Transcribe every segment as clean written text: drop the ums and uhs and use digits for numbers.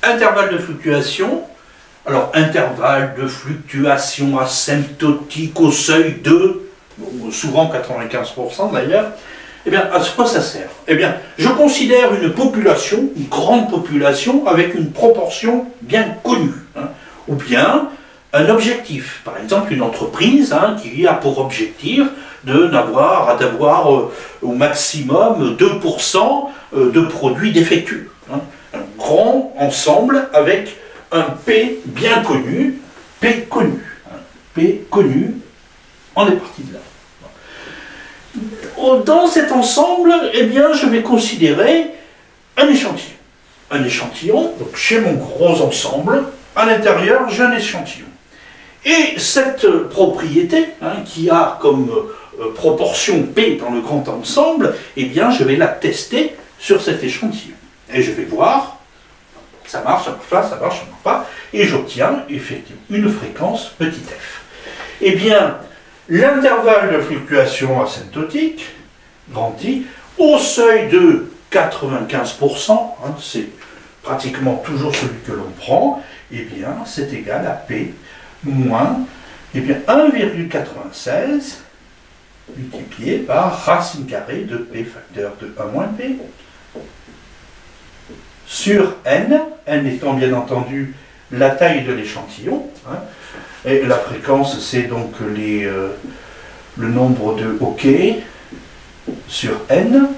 Intervalle de fluctuation. Alors, intervalle de fluctuation asymptotique au seuil de, souvent 95% d'ailleurs. Eh bien, à quoi ça sert? Eh bien, je considère une population, une grande population, avec une proportion bien connue. Hein, ou bien un objectif. Par exemple, une entreprise qui a pour objectif d'avoir au maximum 2% de produits défectueux. Hein, un grand ensemble avec un P bien connu, P connu. Hein, P connu, on est parti de là. Dans cet ensemble, eh bien, je vais considérer un échantillon. Un échantillon, donc chez mon gros ensemble, à l'intérieur, j'ai un échantillon. Et cette propriété, qui a comme proportion P dans le grand ensemble, eh bien, je vais la tester sur cet échantillon. Et je vais voir, ça marche, ça marche pas, ça marche, ça marche pas, et j'obtiens effectivement une fréquence petit f. Eh bien, l'intervalle de fluctuation asymptotique, grand I, au seuil de 95%, c'est pratiquement toujours celui que l'on prend, eh bien, c'est égal à P moins 1,96 multiplié par racine carrée de P facteur de 1 moins P sur N, N étant bien entendu la taille de l'échantillon, et la fréquence c'est donc le nombre de OK sur N,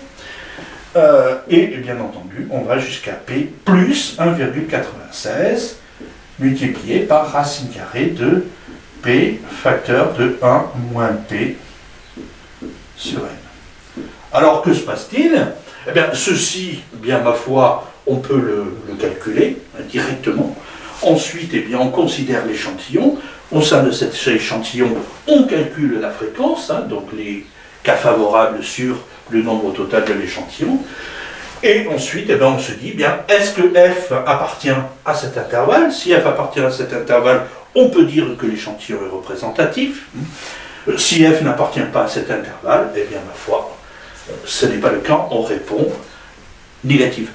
et bien entendu on va jusqu'à P plus 1,96 multiplié par racine carrée de P facteur de 1 moins P sur N. Alors que se passe-t-il? Eh bien ceci, bien ma foi, on peut le calculer directement. Ensuite, eh bien, on considère l'échantillon. Au sein de cet échantillon, on calcule la fréquence, donc les cas favorables sur le nombre total de l'échantillon. Et ensuite, eh bien, on se dit, bien, est-ce que f appartient à cet intervalle? Si f appartient à cet intervalle, on peut dire que l'échantillon est représentatif. Si f n'appartient pas à cet intervalle, eh bien, ma foi, ce n'est pas le cas, on répond négativement.